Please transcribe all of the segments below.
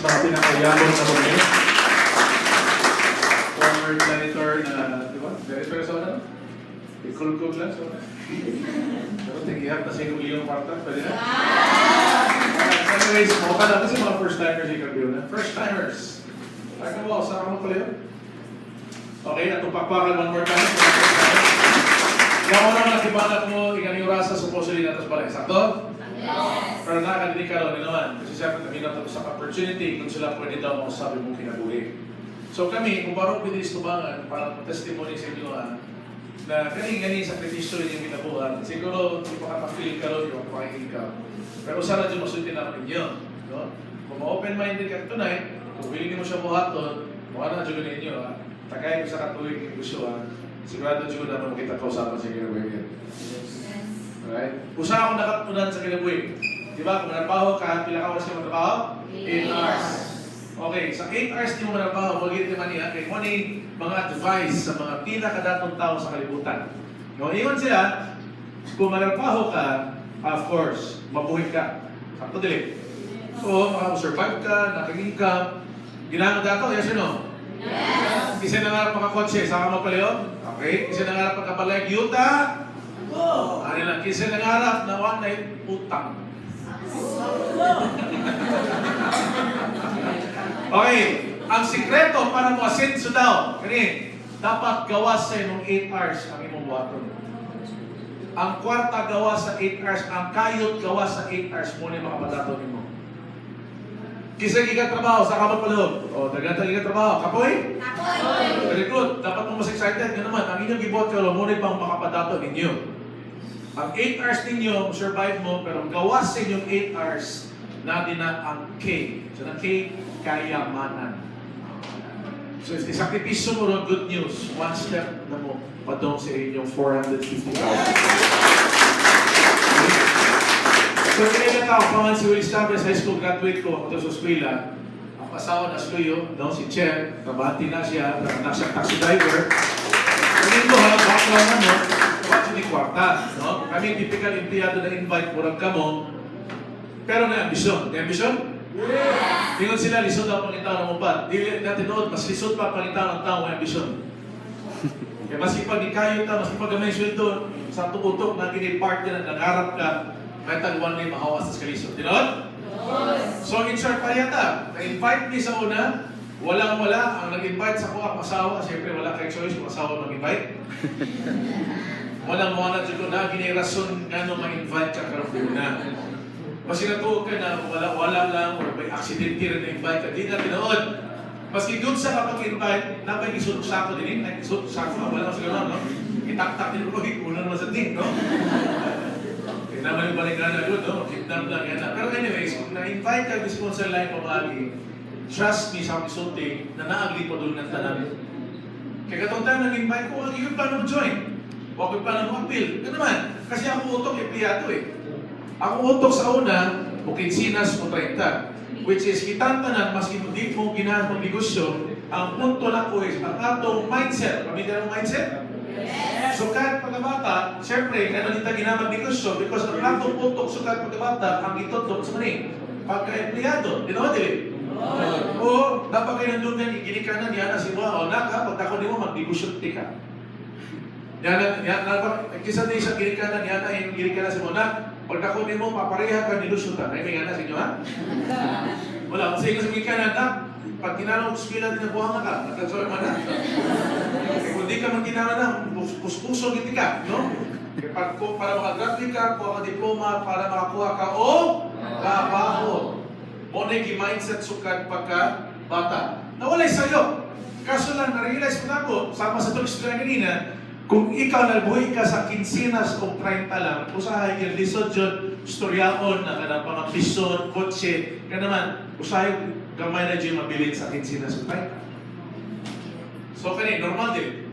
mga pinakayabot na muli. Former janitor na, di ba? Janitor sa ano? Ikulkog lang sa ano? Pero tingihap na sa yung kwarta, pwede na? Anyways, mukha na kasi mga first-timers yung kagyo na. First-timers! Taka mo, saan mo pala yun? Okay, atong pakpakan one more time. Ikaw mo naman nakibanat mo, ikan yung rasa supposedly natas pala. Sakto? Yes! Pero nakakadinig ka rin naman. Kasi siyempre kami natapos sa opportunity kung sila pwede daw mo sabi mong kinabuhi. So kami, kung parang pwede istubangan, parang testimony sa inyo na kani sakripisyo rin yung kinabuhan. Siguro, hindi pa ka-feel ka rin, yung pakikinig ka. Pero sana dyan masuntin naman ninyo. No? Kung ma-open-minded ka tonight, kung willing mo siya buhaton, mukha na dyan ninyo. Tagay ko sa katuloy ng gusto. Sigurado dyan naman kita kausapan sa kinabuhin. Alright? Usa ako nakapunan sa kinabuhin. Di ba? Kung nanabaho ka, pila ka oras ka magtrabaho? 8 hours. Okay, sa 8 hours di mo manabaho, magiging naman niya, kay mo ni mga advice sa mga pinakadatong tao sa kalibutan. No, iyon sila, kung manabaho ka, of course, mabuhay ka. Sakto dili. So, makasurvive ka, nakag-income, ginamit dato, yes or no? Yes! Kasi nangarap makakotse, saka magpalayo? Okay. Kasi nangarap magkabalay, yuta? Oh! Ano lang, kasi nangarap na one night utang. Okay, ang sikreto para mo asenso daw, kani, dapat gawas sa inong 8 hours ang imong buhaton. Ang kwarta gawas sa 8 hours, ang kayot gawas sa 8 hours mo ni makapadato nimo. Kisa giga trabaho sa kamot paloob. O, daganta giga trabaho. Kapoy? Kapoy! Very good. Dapat mo mas excited. Yan naman, ang inyong gibuhat ka, mo ni pang makapadato ninyo. Ang 8 hours ninyo, survive mo, pero gawas sa inyong 8 hours, natin na ang K. So, ang K, kayamanan. So, if isakripisyo mo ron, good news. One step na mo, padong sa inyong 450,000. So, kailan ako, pangan si Will Stabres, high school graduate ko, ako sa eskwela. Ang asawa na Sluyo, no, si Chen, kabati na siya, anak siyang taxi driver. Kami ko ha, background ano, watch ni kwarta, no? Kami typical empleyado na invite, murag kamo, pero may ambisyon. May ambisyon? Yes! Tingnan sila, lisod ang pangitaw ng upat. Dili natin noon, mas lisod pa pangitaw ng tao, may ambisyon. Kaya masipag ni kayo ta, masipag gamay sweldo, sa tukutok na kinipart din, nangarap ka, may tagwan na yung mahawas sa kalisod. Tinon? Yes! So in short pa yata, na-invite ni sa una, walang-wala, ang nag-invite sa kuha ang asawa, siyempre wala kay choice kung asawa mag-invite. Walang-wala dito na, ginirason nga nung ma-invite ka karoon na. Mas sinatuog ka na wala lang or may accident rin na-invite ka, di na tinood. Maski doon sa kapag-invite, napay isot sa ako din, isot sa ako, wala mas gano'n, no? Itak-tak din ko, una naman sa ting, no? Naman yung baligana doon, no? Kidnap lang yan. Pero anyways, kung na-invite ka sa sponsor line pamagi, trust me sa kapisulti na naagli pa doon ng tanan. Kaya katong tayo nag-invite ko, huwag yung paano join. Huwag yung paano mag-appeal. Ano naman? Kasi ako utok yung piyato eh. Ako utok sa una, o 15 o 30. Which is, kitantanan, mas hindi mo ginahan mong negosyo, ang punto na ko is, ang atong mindset. Pamilya ng mindset? Yes. So kahit pagkabata, siyempre, kaya nalita ginamang negosyo because ang atong puntok so kahit pagkabata, ang itotok sa maning pagka-empleyado. Di naman, dili? Oo, dapat kayo nandun yan, iginikanan, yan na si mga, o naka, pagkakon mo, mag-negosyo ka. Yan na, kisa din sa ginikanan, yan na, yung ginikanan si Mona, pagkakon mo, papareha ka, negosyo ka. May nga na sa inyo, ha? Wala, kasi sa ginikanan, na, pag ginanong skila din na buhang ka, nagkasoy man na. Kung di ka magkinawa na, puspuso giti ka, no? Para makagraduate ka, kuha ka diploma, para makakuha ka o trabaho. O nag-mindset sukat pagka bata. Nawalay sa'yo. Kaso lang, na-realize ko na ako, sama sa itong istorya kanina, kung ikaw nagbuhay ka sa 15 o 30 lang, usahay yung lisod yun, storyaon na kanang pang-ambisyon, kotse, ka naman, usahay gamay na dyan mabilin sa 15 o 30. So, kanina, normal din.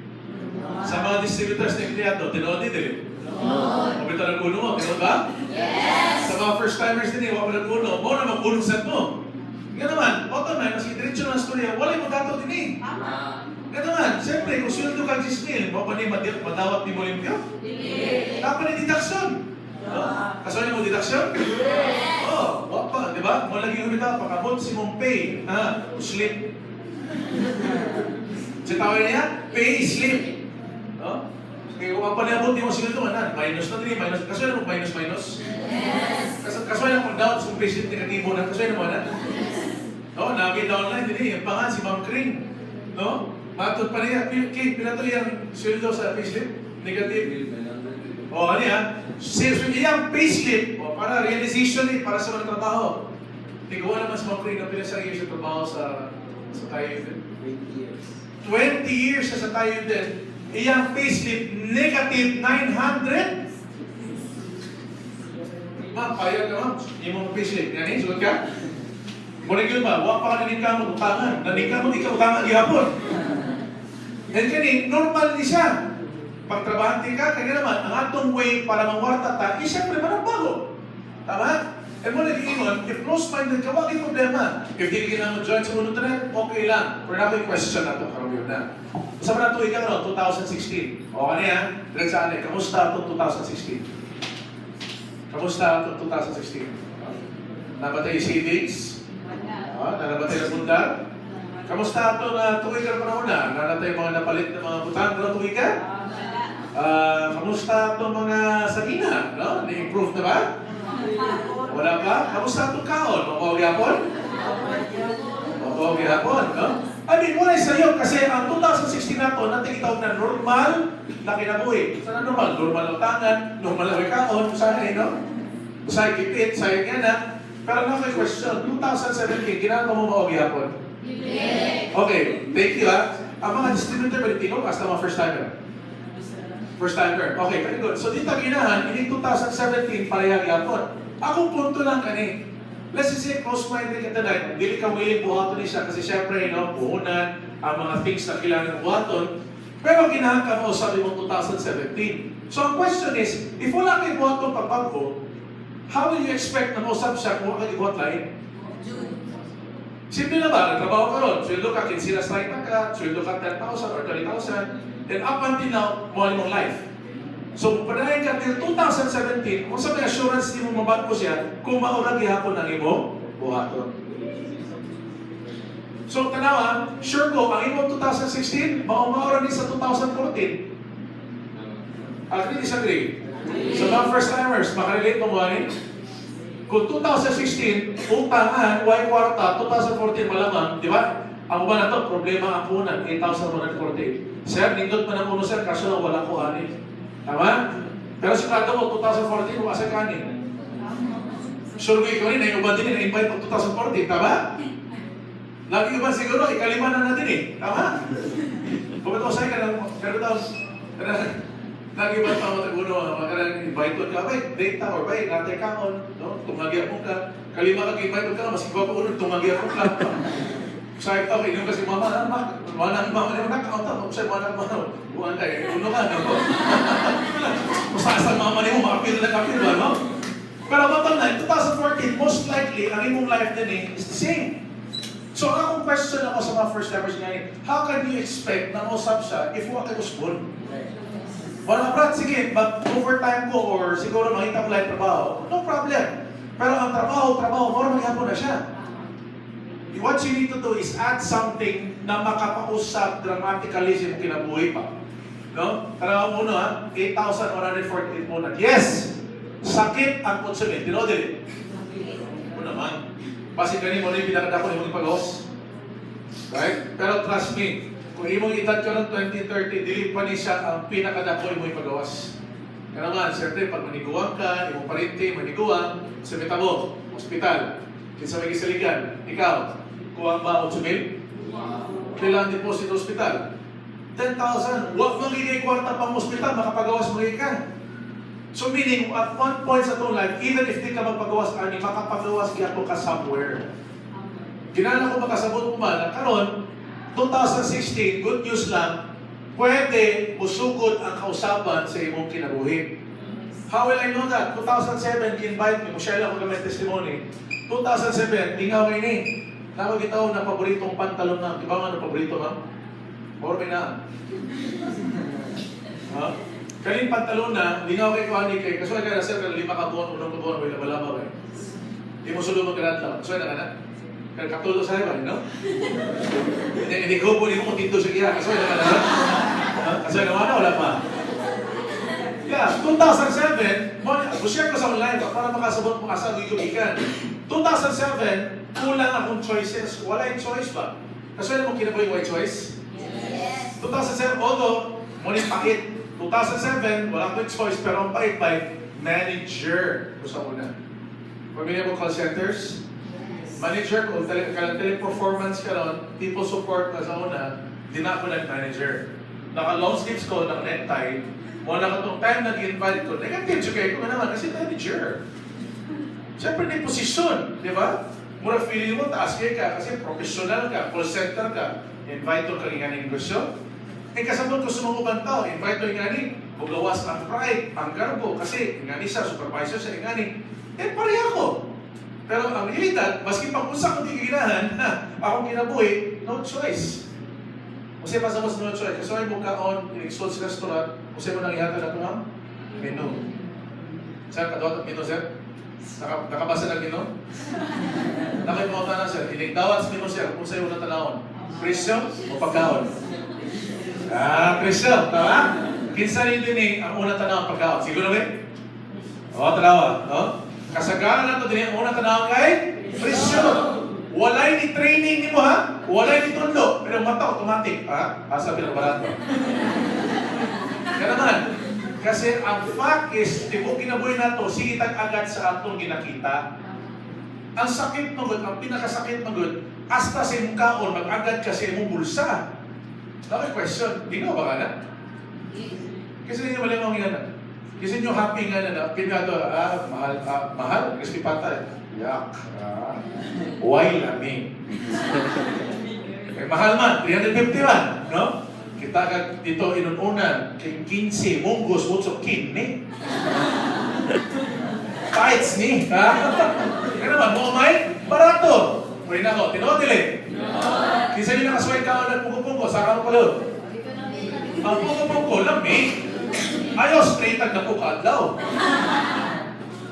Sa mga distributors na empleyado, tinood din din. O bito nag-uno mo, tinood ba? Yes! Sa mga first-timers din, wala mo nag-uno, mo na mag-uno set mo. Nga naman, auto na, mas diretso ng storya, wala yung magato din eh. Nga naman, siyempre, kung sweldo ka 10,000, mo pa ni madawat ni mo limpyo? Dapat ni deduction. Kasama mo deduction? Oo, wapa. di ba? Mo lagi humita, pakabot si mong pay, sleep. Sa tawag niya, pay, sleep. No? Kaya kung mapaniabot mo sila ito, minus na din, minus. Kaso na mo minus? Yes. Kaso na mo down sa patient negatibo na, kaso na mo na? No, nagi downline din yung pangan si Ma'am Kring. No? Matod pa niya, pinato yung sweldo sa payslip, negative. O, ano yan? Sweldo yung payslip, para realization para sa mga trabaho. Hindi ko naman sa Ma'am Kring na pinasarili siya trabaho sa tayo din. 20 years. 20 years sa tayo din. Iyang payslip, negative 900. Ma'am, payag ka ma'am. Hindi mo payslip. Yan sugot ka? Muna yun ba? Huwag pa ka nanin mo utangan. Nanin mo, di ka utangan gihapon. Yan kani, normal ni siya. Pagtrabahante ka, kaya naman, ang atong way para mangwarta ta, siyempre managbago. Tama? E mo nag-iingon, if close-minded ka, wag yung problema. If di ka na mag-join sa unod na okay lang. Pero na ko yung question na ito, karamihan na. Kasama na ito, ikaw 2016. O kanya, direct sa akin, kamusta ito 2016? Kamusta ito 2016? Nabatay yung savings? Nabatay na bundal? Kamusta ito na tuwi ka na panahon na? Nabatay mga napalit na mga butang na tuwi ka? Kamusta ito mga sabina? No? Na-improve na ba? Wala pa? Kamusta itong kaon? Mabawi hapon? Mabawi hapon, no? I mean, wala sa'yo kasi ang 2016 na ito, natin itawag na normal na kinabuhi. Sana normal? Normal ang tangan, normal ang kaon, usahay, no? Usahay kipit, sayang yan, ha? Pero na question, 2017, ginagawa mo mabawi hapon? Okay, thank you, ha? Ang mga distributor ba dito, basta mga first timer? First timer. Okay, very good. So dito ginahan, ini 2017 parehang yapon. Akong punto lang kani. Let's just say, close-minded ka tonight, dili ka willing buhaton ni siya kasi syempre, puhunan ang mga things na kailangan buhaton. Pero ginahan ka mo, sabi mo 2017. So ang question is, if wala kayo buhaton pagbago, how will you expect na mausap siya kung wala kayo buhat lain? Simple na ba? Nagtrabaho ka ron. Sweldo ka, kinsilas tayo ka, sweldo ka 10,000 or 20,000. And up until now, mahal mong life. So, panahin ka till 2017, kung sa may assurance di mo mabago siya, kung maurang gihapon ang imo, buhaton. So, tanawa, sure ko, ang imo 2016, maurang din sa 2014. Agree, disagree? So, mga first timers, makarelate mo mo kung 2016, utangan, Y kwarta, 2014 malamang, di ba? Ang ba na to, problema ang punan, 8,148. Sir, nindot man ang uno, sir, kaso lang walang kuhanin. Tama? Pero sigurado mo, 2014, wasa kanin. Sure ko ikaw rin, naiuban din, na-invite po 2014, tama? Lagi ba siguro, ikalima na natin eh. Tama? Pagkataw sa'yo ka lang, pero daw, lagi ba pa mataguno, magkarang invite ka, bay, data or bay, natay kaon, no? Tumagi ako ka, kalima ka invite ka, mas iba pa unod, tumagi ako ka. Sayang ako, inom kasi mama, mana niyo nakakaunta, kasi mana buwan kayo, uno ka, no? Masasang mama niyo, makapil na kapil ba, no? Pero bottom line, 2014, most likely, ang imong life din is the same. So, akong question ako sa mga first timers ngayon, how can you expect na mausap siya if what I was born? Wala, Brad, sige, but overtime ko or siguro makita ko lang trabaho, no problem. Pero ang trabaho, more maghapon na siya. What you need to do is add something na makapausap dramatically sa kinabuhi pa. No? Tanawa mo ha, 8,148 muna. Yes! Sakit ang consummate. Dinodili. O naman. Basi ganun mo na yung pinakadako yung pag-host. Right? Pero trust me, kung imong edad ka ng 2030, dili pa ni siya ang pinakadako yung pag-gawas. Kaya naman, siyempre, pag maniguang ka, imong parinti, maniguang, sa Metabo, hospital, kinsa may gisaligan, ikaw, kuwang ba 8,000? Kailangan deposit hospital. 10,000. Huwag magiging kwarta pang hospital, makapagawas mo ka. So meaning, at one point sa itong life, even if di ka magpagawas ani, makapagawas ka ka somewhere. Ginala ko makasabot mo man, karon 2016, good news lang, pwede musugod ang kausapan sa imong kinabuhi. How will I know that? 2007, invite me, share lang ko kami testimony. 2007, tingawin ni. Tawag ito na paboritong pantalon na. Di ba nga na paborito ma'am? Or may na. Kaling pantalon na, lingaw kay Kuhani kay, kasi kaya sir, 5 ka buwan, unang buwan, may labalaba ba? Di mo sulong magkaradlaw. So, na ka na? Kaya katulo sa iba, no? Hindi ko po, hindi mo tito sa iya. Kasi na ka na? Kasi naman na, wala pa. Yeah, 2007, share ko sa online para makasabot mo asa yung ikan. 2007, kulang akong choices. Wala yung choice ba? Kasi alam mo kinabuhi yung choice? Yes. 2007, although, muling pakit. 2007, wala akong choice, pero ang pakit-pakit, manager ko sa una. Pamilya mo call centers? Yes. Manager ko, teleperformance ka ron, people support ka sa una, di na ako nag-manager. Naka-long sleeves ko, naka-necktie, wala ka itong time nag-invite ko, negative kayo ko naman kasi manager. Siyempre, may posisyon, di ba? Mura feeling mo, taas kayo ka kasi professional ka, call center ka, invite ko kang inganing negosyo. Kasabot ko sa mga ubang tao, invite ko inganing, bugawas ang pride, ang garbo, kasi ingani siya, supervisor sa inganing, pareha ako. Pero ang realidad, maski pag-usap ko di ginahan, akong kinabuhi, no choice. Kasi pasamos no choice. Kasi ay mukhaon, in-expose sa restaurant, kasi mo nang ihata na ito ang menu. Sir, kadawat ang menu, sir? Nakabasa ng menu? Nakipauta na, sir. Iligdawat sa menu, sir, kung sa'yo na tanawon. Presyo o pagkaon? Presyo, tama? Kinsa rin din ang unang tanawon pagkaon. Siguro ba? Oo, tanawa. No? Kasagaran na ito din ang unang tanawon kay presyo. Walay ni training ni mo, ha? Walay ni tundo. Pero mata, automatic. Asa pinabarato. Kaya naman, kasi ang fact is, di mo kinabuhi na ito, sige agad sa atong ginakita. Ang sakit mo, ang pinakasakit mo, hasta sa imong kaon, mag-agad ka sa imong bulsa. Okay, question. Di nga ba ka na? Kasi hindi mali mong nga na. Kasi nyo happy nga na, pinato, mahal, crispy patay. Yak. Why lami? Mahal man, 350 man, no? Kita ka dito inununan, kay 15, munggos, mucho kidney. Tights ni, ha? Kaya naman, mo may barato. Pwede na ako, tinotili. Kisa nyo nakasway ka ng pungko-pungko, saka mo pala. Ang pungko-pungko, lami. Ayaw, straight na po kadlaw.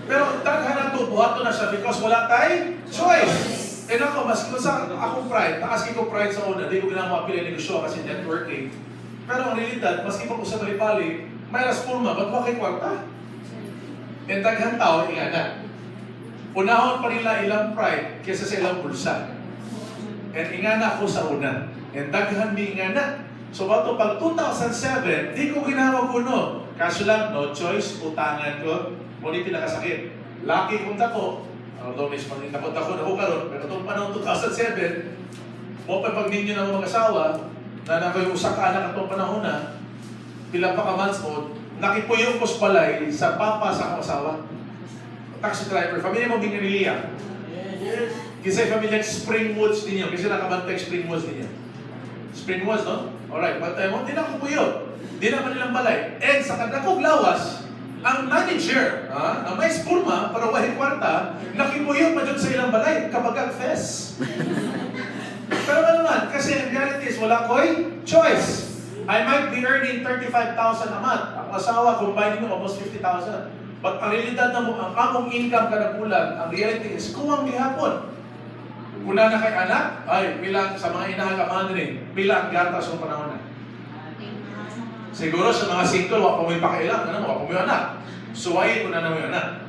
Pero daghan na ito, buhato na siya because wala tayong choice. Ako, mas kung sa akong pride, nakaski ko pride sa una, di ko ginagawa pila negosyo kasi networking. Pero ang realidad, maski pag usap na ipali, may raspurma, ba't ba kay kwarta? And daghan tao, ingana. Unahon pa nila ilang pride kaysa sa ilang bulsa. And ingana ako sa una. And daghan mi ingana. So bato pag 2007, di ko ginawa kuno. Kaso lang, no choice, utangan ko. Muli pinakasakit. Lucky kung dako, although may takot ako na karon, pero itong panahon 2007, mo pa pag ninyo na mag-asawa, na nakayusak ka anak itong panahon na, pila pa ka months old, nakipuyong ko sa balay sa papa sa akong asawa. Taxi driver, pamilya mo biniliya. Kasi pamilya Springwoods ninyo, kasi nakabantay Springwoods ninyo. Springwoods, no? Alright, bantay mo, di na ko puyo. Di na man nilang balay. And sa kadakog lawas, ang manager, na may spurma para wahin kwarta, nakipuyong pa dyan sa ilang balay kapag ang-fest. Pero ano naman, kasi ang reality is wala ko'y choice. I might be earning 35,000 a month. Ang asawa, combined mo, almost 50,000. But ang realidad na mo, ang among income kada bulan, ang reality is kuwang gihapon. Kung na kay anak, ay, bilang sa mga inahagamaan din, bilang gatas ng panahon na. Siguro sa mga single, wala pa mo yung pakailang, wala pa mo yung anak. Suwayin ko na naman yung anak.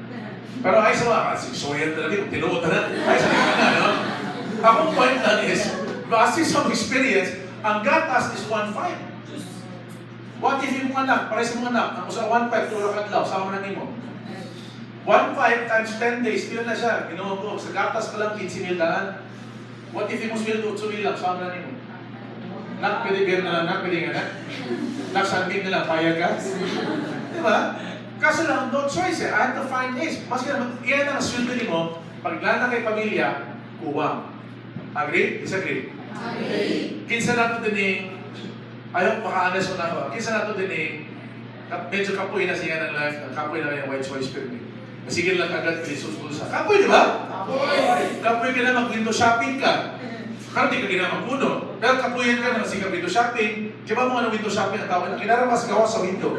Pero ay sa mga, suwayin talaga, kung tinuot na, ay sa mga anak, no? Akong point lang is, base sa experience, ang gatas is 1.5. What if yung anak, pare sa mga anak, ang sa 1.5, tulak adlaw, sama na nimo. 1.5 times 10 days, ilan na siya, ginawa ko, sa gatas pa lang, 15,000 daan. What if yung sweldo, 8,000 lang, sama na nimo. Nak, pwede beer na lang, nak, pwede nga na. Nak, sanding na lang, payag ka. Diba? Kasi lang, no choice eh. I have to find ways. Mas naman, iyan ang sweldo mo, pag lana kay pamilya, kuwang. Agree? Disagree? Agree. Kinsa nato din eh, ayaw, maka-honest mo na ako. Kinsa nato din eh, medyo kapoy na siya ng life, kapoy na yung white choice pero masigil lang agad pilisusulsa. Kapoy, di ba? Kapoy! Kapoy ka na mag-window shopping ka. Kaya di ka ginamang-puno. Pero kapuyan ka na siya window shopping. Di ba mga window shopping ang tawag na kinaramas gawa sa window.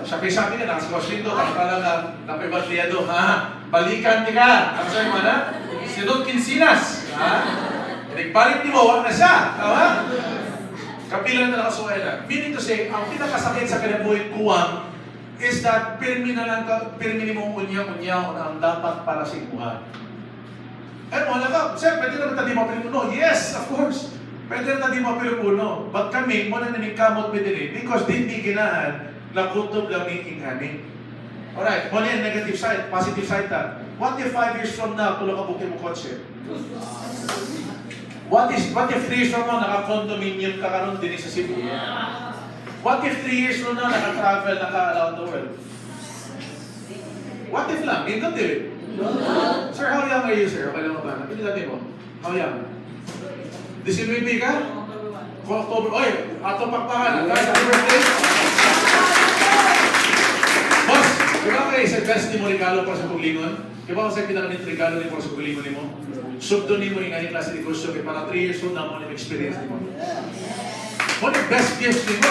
Shopping ka, nakasigaw sa window, kaya pala na napibadliyado, ha? balikan ti ka. Ano sa'yo man, ha? Sinod kinsinas. Ha? Nagbalik ni mo, wala na siya. Tama? Kapilan na nakasuwela. Meaning to say, ang pinakasakit sa kinabuhi kuwang is that pirmi mo unya-unya na ang dapat para sa imuha. Eh, wala ka. Sir, pwede naman tayo mapilupuno. Yes, of course. Pwede naman tayo mapilupuno. But kami, muna naningkamot pinili because di ginahan na kutob laming ingani. Alright, muna yung negative side, positive side ta. What if 5 years from now, tulo ka bukti mo kotse? What if 3 years from now, naka-condominium ka karon din sa Cebu? What if 3 years from now, naka-travel, naka-around the world? What if lang? Hindi do it. Sir, how young are you, sir? Okay lang ba? Pili natin mo. How young? 19 ka? October. Oy, atong pakpakan. Happy birthday. Boss, di ba kayo sa best ni mo regalo para sa paglingon? Di ba kasi pinakalit regalo ni para sa paglingon ni mo? Subdo ni mo yung ganyan klase ni Kurso kaya para 3 years old na mo yung experience ni mo. What the best gifts ni mo?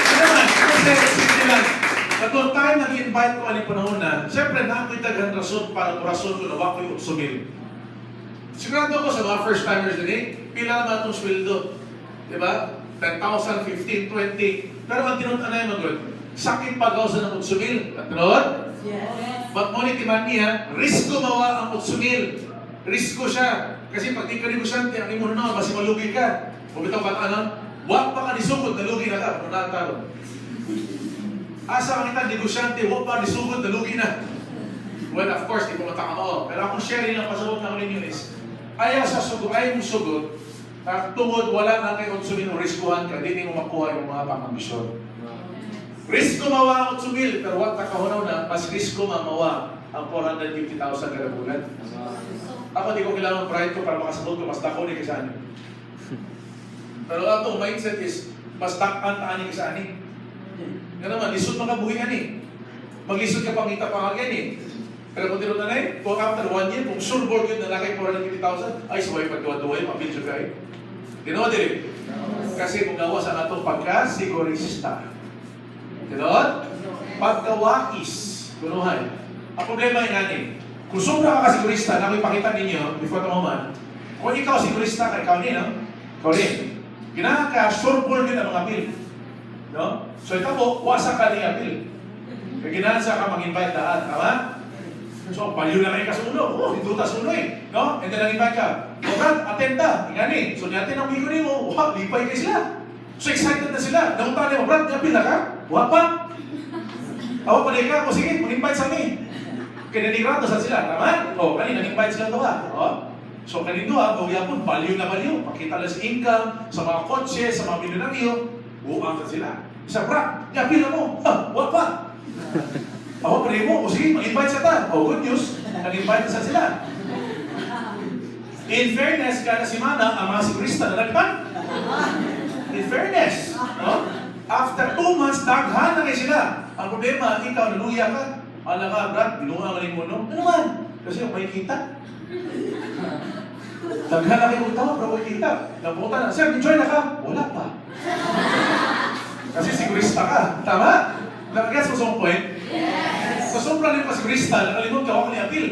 Ano naman? Kasi simple lang. Katong tayo nag-invite ko alin panahon na, siyempre na ako'y daghan rason para rason ko na wako yung utsumil. Sigurado ko sa mga first timers din pila naman itong sweldo. Diba? 10,000, 15, 20. Pero ang tinunta na yung mag-good. Sakit pagaw sa ng utsumil. At tinunod? Yes. But mo ni timan niya, risko mawa ang utsumil. Risko siya. Kasi pag di ka negosyante, ang imo na basi malugi ka. Bumitaw ka ano? Wag pa ka nisugod, nalugi na ka. Punataro. Asa ka negosyante, wag pa nisugod, nalugi na. Well, of course, di po mataka mo. Pero akong sharing lang pasabot na ko ninyo is, ayaw sa sugod, ayaw mong sugod, tungod wala na kayo utsumin o riskuhan ka, di mo makuha yung mga pangambisyon. Risko mawa ang utsumil, pero wag takahunaw na, mas risko mamawa ang 450,000 kada bulan. Ako di ko kailangan pride ko para makasabot ko, mas dako ni kasani. Pero atong mindset is, mas dakan taan ni kasani. Nga naman, lisod makabuhingan Maglisod ka pangita pangagyan Pero kung tinunod na kung after 1 year, kung sure board yun na nakay 450,000, ay sabay pagduwa-duwa yung mapilso kayo. Tinood din. Kasi kung gawa sa atong pagka-sigurista. Tinood? Pagkawais. Kunuhan. Ang problema yung natin. Kung sobra ka kasigurista, na ako'y pakita ninyo, before the moment, kung ikaw sigurista ka, ikaw din, no? Ikaw din. Ginahan ka, sure board yun ang mga appeal. No? So ikaw mo, wasa ka ni appeal. Kaya ginahan sa ka mag-invite lahat. Tama? So, baliw na kayo kasulo. Oh, hinduta sulo No? And then nag-invite ka. O Brad, atenta. Ingani. So, natin ang bigo mo. Wow, lipay kayo sila. So, excited na sila. Namunta niyo, Brad, napil na ka? Wala pa. Awa pa rin ka. O sige, mag-invite sa amin. Kinanigrato sa sila. Tama? O, kanina, nag-invite sila doha. O? So, kanino o yapon, baliw na baliw. Pakita lang sa income, sa mga kotse, sa mga milyonaryo. Buwang sa sila. Isa, Brad, napil na mo. Ha, wala pa. Ako, pwede mo. O sige, mag-invite sa ta. O, good news. Nag-invite sa sila. In fairness, kada si Mana, ang mga sigurista na nagpan. In fairness. No? After 2 months, daghan na kayo sila. Ang problema, ikaw, naluya ka. Alam ka, Brad, binuha ka rin mo, no? Ano man? Kasi may kita. Daghan na kayo utaw, pero may kita. Napunta na, Sir, enjoy na ka. Wala pa. Kasi sigurista ka. Tama? Nag-guess mo sa point? Yes! So, sobrang rin pa si Crystal, nakalimot ka ako ni Apil.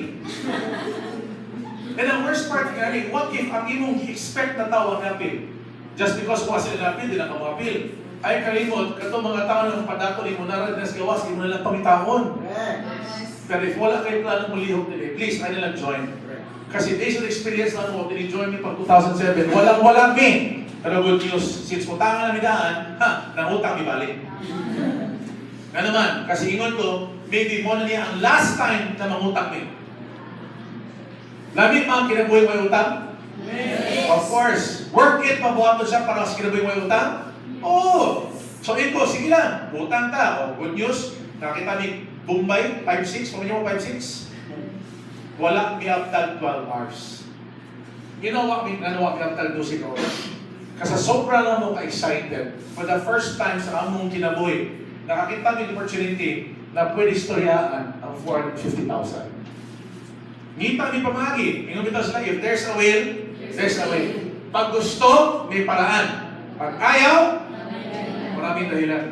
And ang worst part, what if ang imong i-expect na tao ang Apil? Just because kuha sila na Apil, di na ka mo Apil. Ay kalimot, kato mga tao ng padato ni mo naran na gawas, di mo nalang pamitahon. Yes. Pero if wala kayo plano mong lihok nila, please, ay nalang join. Kasi based on experience na mo, din-join me pag 2007, walang me. Pero good news, since utang na namidaan, nangutang ibalik. Nga naman, kasi ingon ko, maybe mo na niya ang last time na mangutang me. Lamig mga kinabuhay mo yung utang? Yes. Of course. Work it, mabuhaton siya para sa kinabuhay mo yung utang? Oo. So ito, sige lang, utang ta. O, good news, nakita ni Bombay, 5'6", pamilya mo 5'6"? Wala miaptag 12 hours. Ginawa mi miaptag 12 hours. Kasi sobra lang mo ka-excited. For the first time sa among kinabuhi, nakakita mo yung opportunity na pwede istoryaan ang 450,000. Ngita ni pamagi. Ingon bitaw sila, if there's a will, there's a way. Pag gusto, may paraan. Pag ayaw, maraming dahilan.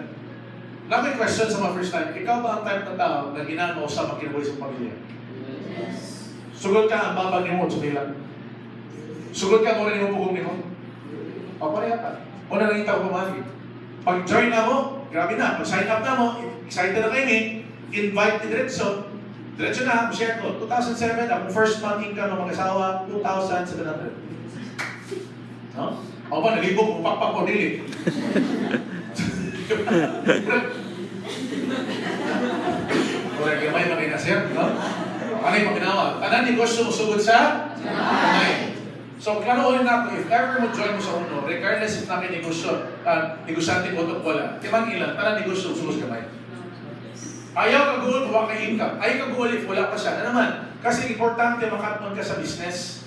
Na may question sa mga first time, ikaw ba ang type na tao na ginano sa magkinabuhi sa pamilya? Sugod ka ang babag ni mo, sumila. Sugod ka mo rin yung pugong ni mo. O, pareha pa. O na rin tao pumagi. Pag-join na mo, grabe na. Pag-sign up na mo, excited na kayo invite ni Diretso. Diretso na, share ko. 2007, ang first month income ng mag-asawa, 2,700. No? Ako ba, nalibog, upakpak ko, dili. Kung gamay makinasir, no? Ano yung pagkinawa? Tanan negosyo mo sugod sa gamay. So, kanuulin natin, if ever mo join mo sa uno, regardless if namin negosyo, negosyante ko ito wala, timang ilan, tanan negosyo sugod sa gamay. Ayaw kaguol, huwag ka income. Ayaw kaguol if wala pa siya. Ano naman? Kasi importante makatman ka sa business.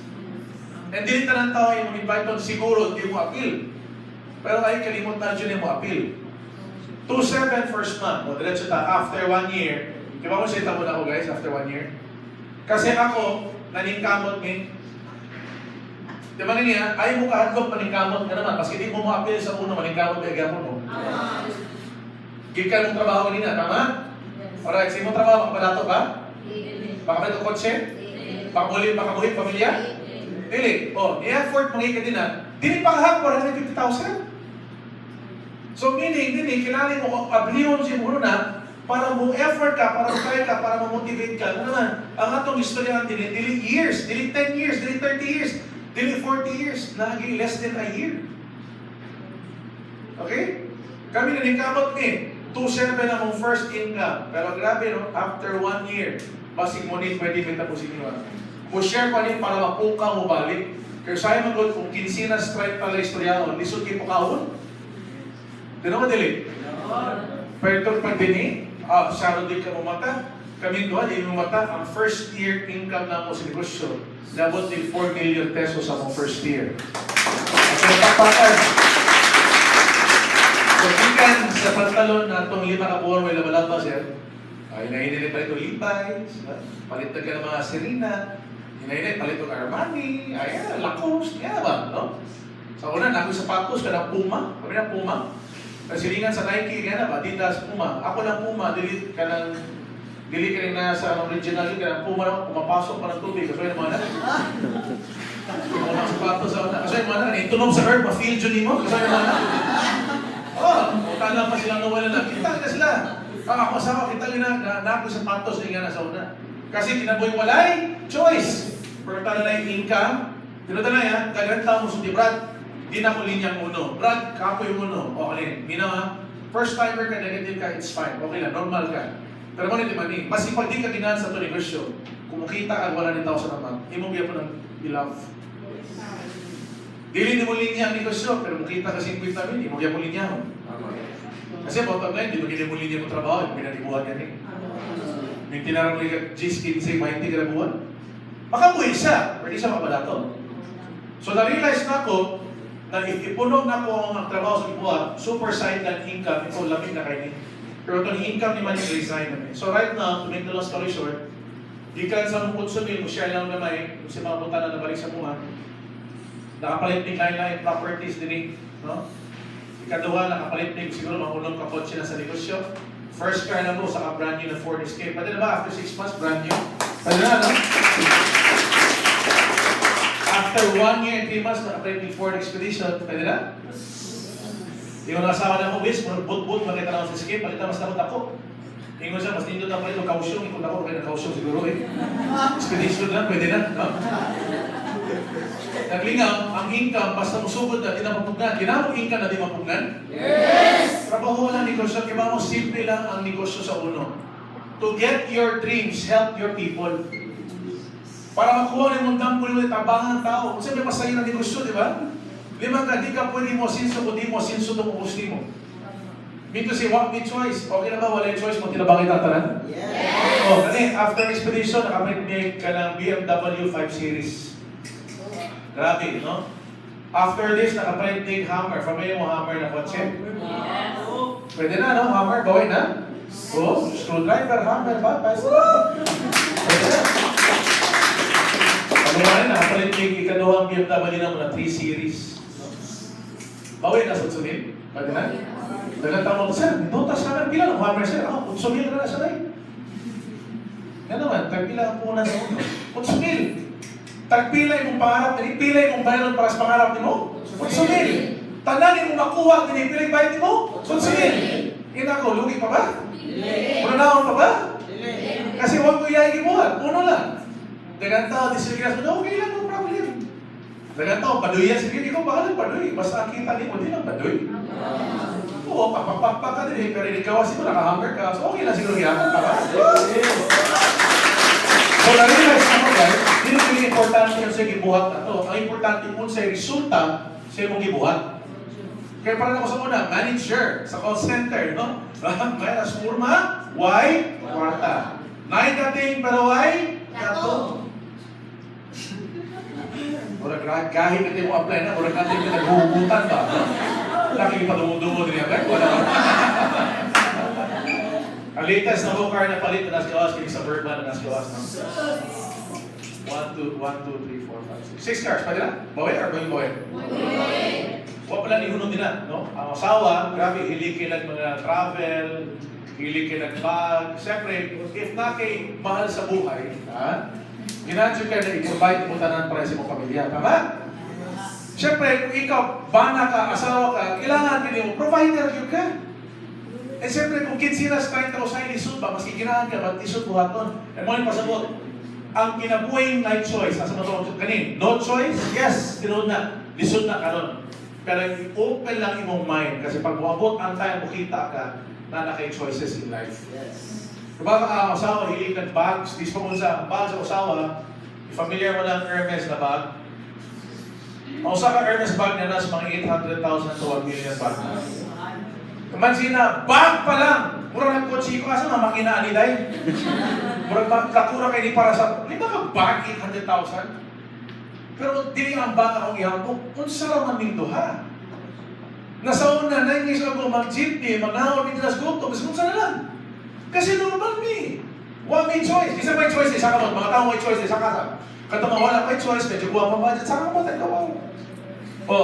And dili tanan tao yung invite mo, siguro hindi mo appeal. Pero ay kalimot na dyan mo appeal. 2-7 first month. O, diretso ta, after 1 year. Di ba kung sita mo na ako guys, after 1 year? Kasi ako, naningkamot ni. Di ba niya, ayaw mo kahadlok maningkamot ka naman. Paski di mo ma-appeal sa uno, maningkamot ka agapon mo. Gikan mong trabaho nila, tama? Alright, sa imong trabaho, makapadato ka? Baka ba ito kotse? Pakabuhin pamilya? Dili. O, i-effort mga ka din na. Dili pa kahap, 150,000. So meaning, kailangan mo ablihon si mo na para mo effort ka, para mag-try ka, para ma-motivate ka. Ano naman? Ang atong istorya dili years, dili 10 years, dili 30 years, dili 40 years, naging less than a year. Okay? Kami naningkamot ni 2.7 na mong first income. Pero grabe, no? After 1 year, basig mo ni pwede kita po sinuwa. Share pa rin para mapuka mo balik. Kaya sa'yo magod, kung kinsina strike pala istorya, lisod kayo po kahon. Di naman dili. Pero pag dini, saro din ka mata. Kami doon, di mo mata, ang first year income na mo sa negosyo, nabot din 4 million pesos sa mong first year. At yung tapakan, so ikan sa pantalon na itong 5 na buwan may labalaba siya, hinahinili pa ito Levi's, palitan ka ng mga Serena, hinahinili, palitan ka Armani, Lacoste, yan ba, no? Sa una, nako'y sapatos ka ng Puma, kami ng Puma. Silingan sa Nike, yan ba, Adidas, Puma. Ako ng Puma, dili ka rin na sa original yun, ka ng Puma naman, pumapasok pa ng tubig, kasi yung mga na. Ako ng sapatos sa una, kasi yung mga na, itunog sa earth, ma-feel dyan mo, kasi yung mga na. Tala pa silang nawala na, kita ka sila. Ako asawa, kita rin na nako'y sapatos na sa una. Kasi kinaboy walay, choice. Pero tala na yung income, tinutala yan, gaganta mo sa Brad. Di na ko linyang uno. Brad, kapo yung uno. Okay, minaw first timer ka, negative ka, it's fine. Okay lang, normal ka. Pero mo nito mani, mas pag di ka ginahan sa ito negosyo, kumukita ka, wala ni tao sa naman, imong biya po ng ilove. Dili ni mo linya ang negosyo, pero mukita ka 50 mil, imong biya po linya mo. Kasi bottom line, di mo gini mo linya mo trabaho, yung pinanibuhan yan eh. Yung tinarang mo yung G15, 20 ka na buwan. Makabuhi siya, pwede siya mapadato. So na-realize na ako, na ipunog na ko ang trabaho sa ibuhat, super side ng income, ito lamig na kayo. Pero itong income ni man yung resign namin. So right now, to make the long story short, di ka sa mong consume, share lang naman kung si mga punta na nabalik sa mga, nakapalit ng line properties din no? Ikaduha, nakapalit ng siguro mahulong ka kotse na sa negosyo. First car na mo, saka brand new na Ford Escape. Pwede na ba after 6 months, brand new? Pwede na, no? After 1 year and 3 months, nakapalit ng Ford Expedition, pwede na? Yung nakasawa na ako, wish, but-but, makita na ako sa Escape, palita mas nakot ako. Ingon siya, mas nindot na palit ng kausyong, ikot ako, kaya na-kausyong siguro eh. Expedition na, pwede na, no? Naglingaw, ang income, basta musugod na, di na mapugnan. Ginamong income na di mapugnan? Yes! Trabaho lang negosyo, kaya mo simple lang ang negosyo sa uno. To get your dreams, help your people. Para makuha ng mundang pulo, tabangan ng tao. Kasi may masaya na negosyo, di ba? Lima ka, di ka pwede mo sinso, kundi mo sinso itong gusto mo. Mean to say, what be choice? Okay na ba, wala yung choice mo, tinabangin tatanan? Yes! O, after expedition, nakamit ka ng BMW 5 Series. Grabe, no? After this, nakapalit ng Hammer. Familiar mo Hammer na kotse? Yes. Pwede na, no? Hammer, bawin na? Oh, screwdriver, Hammer, ba? Pwede na. Ano nga rin, nakapalit ng ikaduhang BMW na mo na 3 Series. Bawin na, sutsunin. Pwede na? Dagang tao mo, sir, nota sa akin, pila lang, hammer, sir. Ah, 8,000 na sa rin. Yan naman, tagpila ang punan sa uno. 8,000. Tagpila yung pangarap, pila yung bayaran para sa pangarap mo. 8,000. Tanangin mo makuha, pila yung bayad mo. 8,000. Yan ako, lugi pa ba? Mananahon pa ba? Kasi huwag ko iyay gibuhat. Uno lang. Dagang tao, disiligas mo, okay lang, no problem. Dagang tao, paduyan, sige, ikaw baka paduy. Basta kita mo, di lang paduy. Oo, papapakpak ka din, pero ikaw mo, nakahammer ka. So, okay lang siguro hiyakan pa ba? So, na-realize mo guys, hindi mo yung importante yung sa gibuhat na to. Ang importante mo sa resulta sa mong gibuhat. Kaya parang ako sa una, manager sa call center, no? May asmurma, why? Kwarta. Nay kating, pero why? Kato. Murag kahit hindi mo apply na, murag natin yung naghuhugutan ba? Laki pa dumudungo din yan, wala ba? Ang latest na car na palit na naskawas, kini sa Bergman na naskawas. 1, 2, 3, 4, 5, 6. 6 cars, pwede na? Bawin or bawin? Huwag pala ni Hunong din na, no? Ang asawa, grabe, hiligin ng mga travel, hiligin ng bag. Siyempre, if na kay mahal sa buhay, ginadyo ka na i-provide mo tanan para sa mong pamilya. Tama? Siyempre, kung ikaw, bana ka, asawa ka, kailangan din mo, provider yun ka. Eh siyempre, kung kinsinas kahit ako sa ilisod ba, maski ginahan ka, ba't isod buhat nun? Eh mo yung pasabot. Ang kinabuhay na choice, asa mo ito kanin, no choice? Yes, tinood na, lisod na karon. Pero open lang imong mind, kasi pag buhabot ang tayo, makita ka na naka-choices in life. Yes. Diba ka asawa, hilig ng bags, di pa mo sa bag sa asawa, familiar mo lang Hermes na bag. Ang usa ka Hermes bag na nasa mga 800,000 to 1 million bag na. Kamansin na, bag pa lang! Murang nagkotsi ko, asa nga makina ni Day? Murang kakura kayo ni para sa, di ba ka bag 800,000? Pero dili ang bag akong ihambok, kung saraman ning duha. Nasa una, naingis ako mag-jeepney, mag-nahon, mitilas gutom, mas kung saan na lang. Kasi normal ni. Wa may choice. Isa may choice, isa ka mo. Mga tao may choice, isa ka sa. Kata mawala may choice, medyo buwan pa budget, saka ka matay ka wala. O,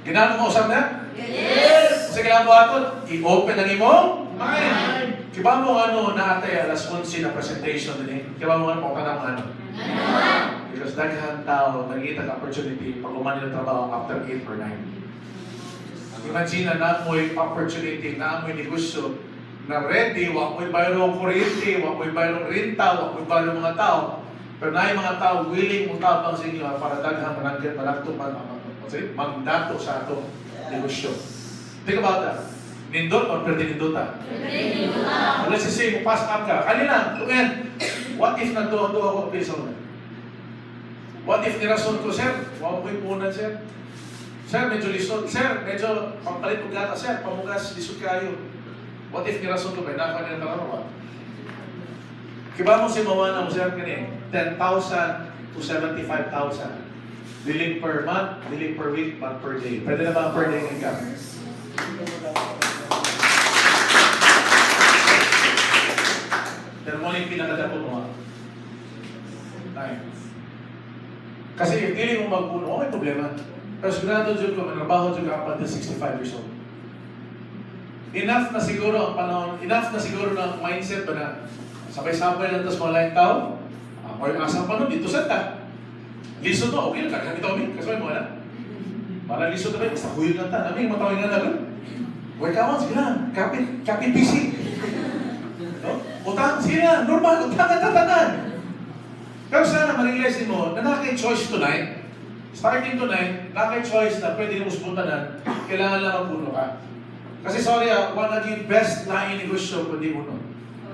ginano mo usap na? Yes! Kasi kailangan mo aton, i-open ang imong mind. Kiba mo ano na atay, alas 11 na presentation din eh. Kiba mo ano, papunta mo ano? Because daghan tao, nag-iita ka opportunity pag umani ng trabaho after 8 or 9. Imagine na mo'y opportunity, na mo'y negosyo, na ready, wak mo'y bayro kuryente, wak mo'y bayro renta, wak mo'y bayro mga tao. Pero na yung mga tao willing mong tabang sa inyo para daghang managto magdato sa atong negosyo. Think about that. Nindot or pwede ninduta? Let's just say, pass up ka. Kanina, tumen, what if nagdoon ako ang piso? What if nirason ko, sir? Wag mo'y punan, sir. Sir, medyo lisod. Sir, medyo pampalit mo gata. Sir, pamugas, lisod kayo. What if nirason ko ba? Nakakanil na ba? Kiba mo si Mawana mo, sir, kanina? 10,000 to 75,000. Billing per month, billing per week, month per day. Pwede na ba per day income? Pero mo yung pinakadapo mo. Time. Kasi if dili mo magpuno, may problema. Pero sigurado dyan ko, manrabaho dyan ka up until 65 years old. Enough na siguro ang panahon, enough na siguro na mindset ba na sabay-sabay lang tapos malaking tao, o yung asang panon, dito sa ta. Lisod to, okay lang, kakakita kami, kasabay mo na. Para lisod na ba, basta huyod lang ta, namin, matawin nga na. Huwag kawan, sige lang, kapit busy. No? Utang, sige lang, normal, utang at tatanan. Pero sana ma-realize mo na naka-choice tonight, starting tonight, naka-choice na pwede mo supuntanan, kailangan lang magpuno ka. Kasi sorry one of the best laing negosyo kundi uno.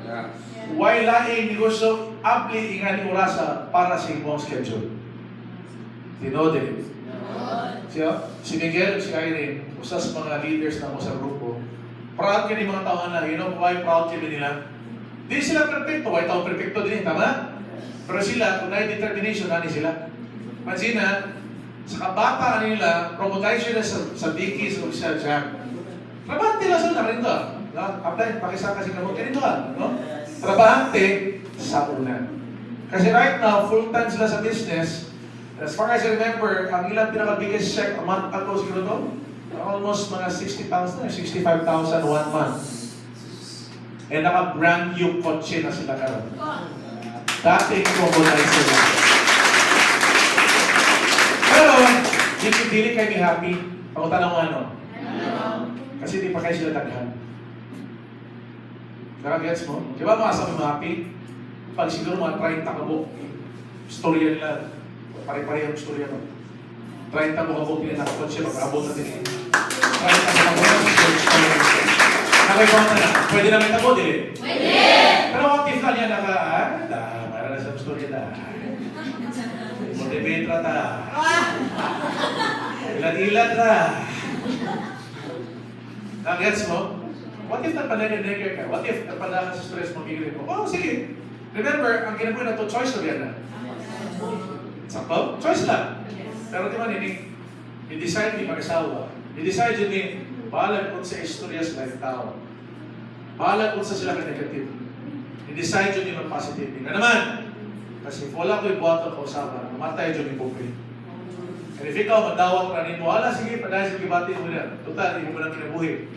Yeah. Why laing negosyo, apli ingani orasa para sa imong schedule. Tinode. Si Miguel, si Irene, usas mga leaders na mo sa grupo, proud ka ni mga tao na, you know why proud ka nila? Di sila perfecto, why tao perfecto din, tama? Pero sila, kung na determination, nani sila? Pansin na, sa kabata nila, promote sila sa Dickies o sa Jack. Trabahante lang sila rin doon. Apply, pakisaka si kamot ka rin doon. No? Trabahante sa una. Kasi right now, full-time sila sa business. As far as I remember, ang ilang pinaka-biggest check a month ago siguro to? Almost mga 60,000 or 65,000 one month. Eh naka-brand new kotse na sila karon. Dating mobilize sila. Pero, dili kayo ni happy. Ako tanong mo ano? Kasi di pa kayo sila daghan. Nakagets mo? Di ba mga sabi mo happy? Pag siguro mga 30 kabuk, storya nila. Pare-pare ang storya mo. 30 mo kabuk nila nakakotse, mag-abot na din. 30 mo kabuk, nakaibaw na na. Pwede na may tabo, dili? Pwede! Pero what if na niya para na sa storya na. Motivate na ta. Ilan-ilan na. Nagets mo? What if nagpananigay ka? What if nagpadaan sa stress mo, bigilin mo? Oh, sige. Remember, ang ginawa na ito, choice na yan na. Sakto? Choice lang. Pero di ba i-decide ni mag-asawa. I-decide yun bahala kung sa istorya sa life tao. Bahala kung sa sila ka negative. I-decide yun yung positive. Nga naman, kasi wala ko yung buhaton o usapan, mamatay yun yung buhay. And if ikaw, madawat ka rin mo, sige, padahil sa kibati mo na. Total, hindi mo lang kinabuhi.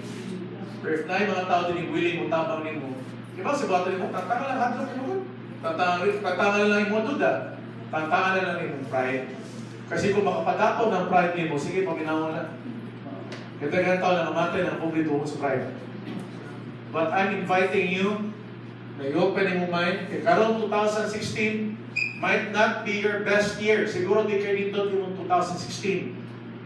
Pero if na yung mga tao din yung willing mo, tabang din mo, diba sa buhaton mo, tantanga lang hadlok mo. Tantanga lang yung mo duda. Tantanga lang yung pride. Kasi kung makapadapo ng pride mo, sige, paginawa na. Kaya ganyan tao na namatay ng publito mo sa pride. But I'm inviting you na i-open yung mind. Kaya karoon 2016, might not be your best year. Siguro di kayo dito yung 2016.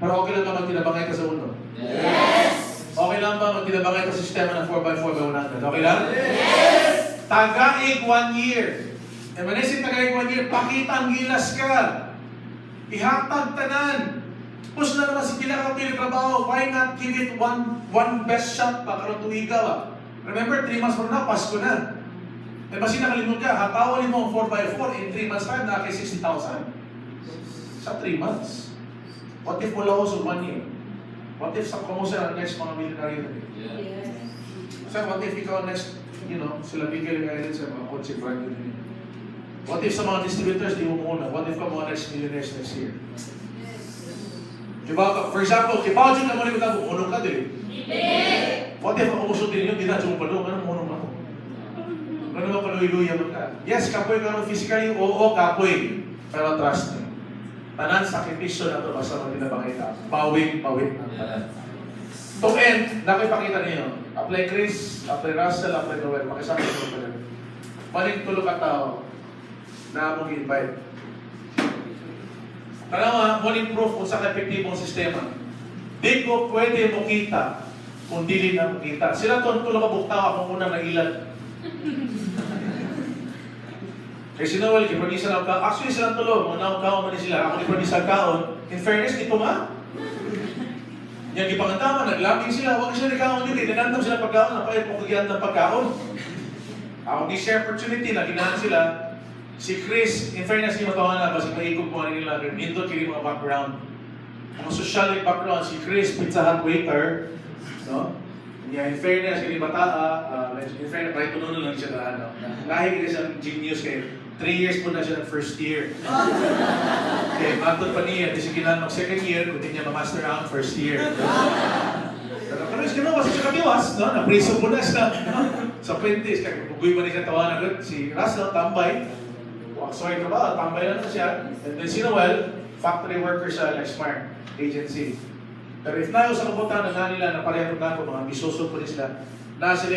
Pero okay lang ba magtinabangay ka sa uno? Yes! Okay lang ba magtinabangay ka sa sistema ng 4x4x100? Okay lang? Yes! Tagaig 1 year. E manisip tagaig 1 year, pakita ang gilas ka. Ihatag tanan. Pus na naman si Kila ka trabaho. Why not give it one best shot pa karoon tuwigaw? Remember, 3 months from now, Pasko na. Eh, basi nakalimot ka, hatawalin mo ang 4x4 in 3 months time, nakakay 60,000. Sa 3 months. What if wala ko sa 1 year? What if sa kumusa ang next mga millionaire na din? So, what if ikaw next, sila bigay nga rin sa mga kotse brand new? What if sa mga distributors, di mo muna? What if ka mga next millionaires next year? Diba, for example, kipaw dyan na mo rin ito, unong ka din. What if ako uso din yun, di na dyan mo pa doon, anong unong ako? Ano naman paluiluya mo ka? Yes, kapoy ka nung physically, oo, kapoy. Pero trust me. Tanan sakripisyo na ito basta magtinabangay ka. Pawing ng tanan. To end, nakipakita niyo. Apply Chris, apply Russell, apply Noel. Makisama nyo pa rin. Maling tulog ka tao na mong invite. Tanawa, morning proof kung sa epektibong sistema. Di ko pwede mo kita kung dili na mo kita. Sila to, tulog ka buktaw akong unang nailan. Kasi Noel, kipronisa ng kaon. Actually, silang tulo. Mga naong man sila. Ako kipronisa ng kaon. In fairness, dito nga. Yan, ipangandama, naglambing sila. Huwag sila nagkaon yun. Tinandam sila pagkaon. Napayat mo kagyan ng pagkaon. Ako ni-share opportunity na ginahan sila. Si Chris, in fairness, hindi matawa na. Kasi maikog mo nila. Nindot kini mga background. Mga social background. Si Chris, Pizza Hut waiter. No? Yeah, in fairness, kini bataa, in fairness, kahit tununan lang siya na Lahi kasi ang genius kayo. 3 years po na siya ng first year. Okay, matod pa niya, di siya mag-second year, kundi niya ma-master ang first year. Pero kasi gano'n, kasi siya kamiwas, no? Na-preso po na siya. Sa 20s, kaya pugoy pa niya siya tawanan agad. Si Russell, tambay. Sorry ka ba? Tambay lang na siya. And then si Noel, factory worker sa Lexmark Agency. Pero if nayo sa kapunta na nila na pareho na ako, mga bisoso po rin sila, nasi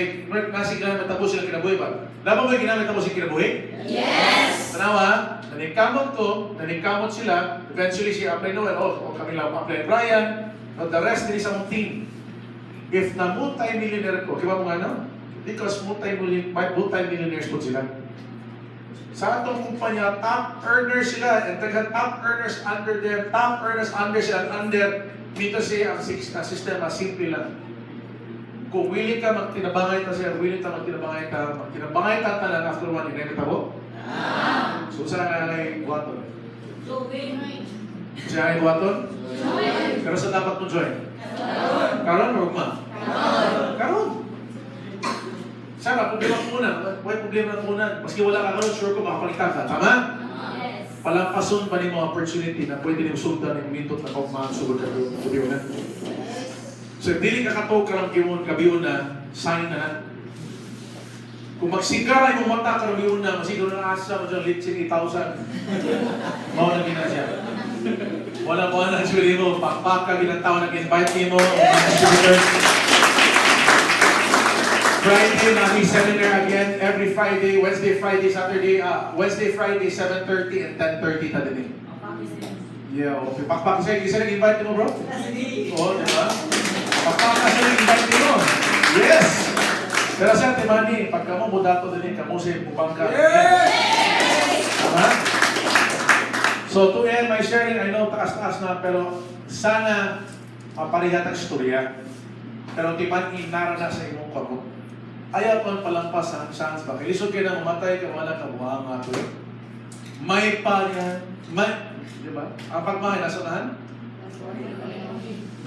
ginamit tapos sila kinabuhi ba? Dapat ba ginamit tapos sila kinabuhi? Yes! Tanawa, naningkamot sila, eventually si Apply Noel, kami lang Apply Brian, but the rest is ang team. If na multi-millionaire ko, kiba mo nga no? Because multi-millionaires po sila. Sa atong kumpanya, top earners sila, and top earners under them, top earners under sila, under dito siya ang sistema, simple lang. Kung willing ka magtinabangay ka siya, willing ka magtinabangay ka talang after 1 year, mo? So, saan nga ngay buhaton? Siya ngay buhaton? Pero saan dapat mo join? Karon o ma? Karon. Sana, problema ko muna. May problema ko muna. Maski wala ka karon, sure ko makapalitan ka. Tama? Palampason pa ni mga opportunity na pwede niyong sultan ng mintot na pagmahal sugod ka doon. So, dili ka katog ka lang kabiyon na, sign na. Kung magsigara yung mata ka kabiyon na, masiguro na asa mo dyan, litsin 8,000. Mao na gina siya. Wala mo na actually mo, pakpaka, ginataw, nag-invite mo, Friday, nami seminar again, every Friday, Wednesday, Friday, Saturday, Wednesday, Friday, 7:30 and 10:30 ta din eh. Yeah, okay. Pakpak isa nag-invite mo, bro? Oo, diba? Pakpak kasi nag-invite mo. Yes! Pero sa Timani, pagka mo mudato din eh, kamu sa bubang ka. Tama? So to end my sharing, I know takas-takas na, pero sana maparihat ang istorya. Pero Timani, narana sa imong kamot. Ayaw pang palampas ang chance ba? Lisod kayo na umatay ka, wala ka buha nga ito eh. May pa yan. May, di ba? Ang pagmahay, nasa nahan?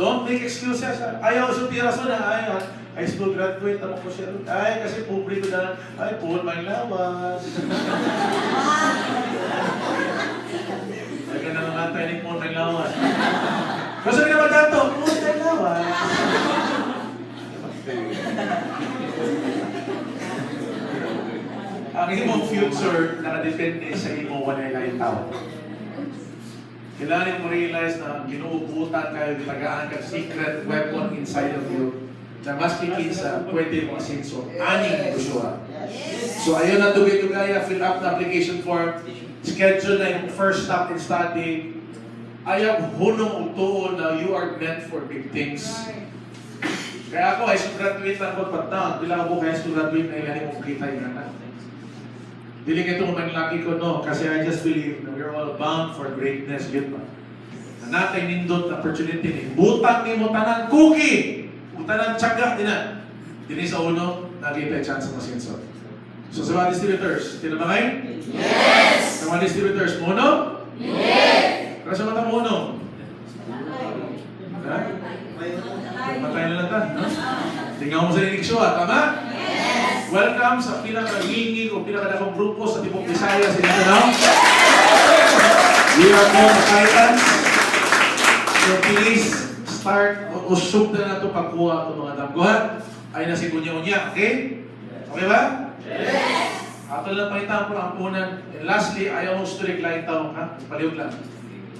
Don't make excuses. Ayaw, so tiraso na, ayaw. High school graduate, tamo ko siya. Ay, kasi pobre ko na. Ay, puhol may lawas. Ay, ka na naman tayo ni puhol may lawas. Kasi naman dato, puhol may lawas. Ang imong future nakadepende sa imong walay tao. Kailangan mo realize na ginuubutan kayo, tagaan ka secret weapon inside of you na mas kikinsa, pwede mo asinso. Aning Joshua. So ayun na tugay-tugaya, fill up the application form, schedule na yung first stop in study. Ayaw hunong utuon na you are meant for big things. Kaya ako, high school graduate lang ko patang. Bilang ako high school graduate na ilalim mong kita yung anak. Dili ka itong manlaki ko, no? Kasi I just believe that we're all bound for greatness. Yun ba? Na natin nindot opportunity ni. Butang ni mo tanan cookie! Butanan tsaga, dinan. Dini sa uno, nakita chance mo sinso. So sa mga distributors, tinabangay? Yes! Sa mga distributors, muno? Yes! Pero sa mga muno? Ha? Matay na lang ta, no? Tingnan mo sa iniksyo, tama? Yes! Welcome sa pinaka-hingig o pinaka-dakong grupo sa Tibok Visayas sa Mindanao. We are called Titans. So please, start, usog na na ito pagkuha ng mga damguhan. Ay nasi kunya-unya, okay? Okay ba? Yes! Ato lang palitan po ang punan. And lastly, ayaw mong strict line tao, ha? Paliwag lang.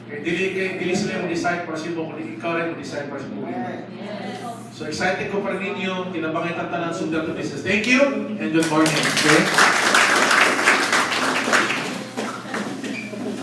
Okay, dili sila yung decide para si Bong, kundi ikaw rin yung decide para si Bong. So excited ko pa rin ninyo, tinabangitan tanan sundan to business. Thank you, and good morning. Okay?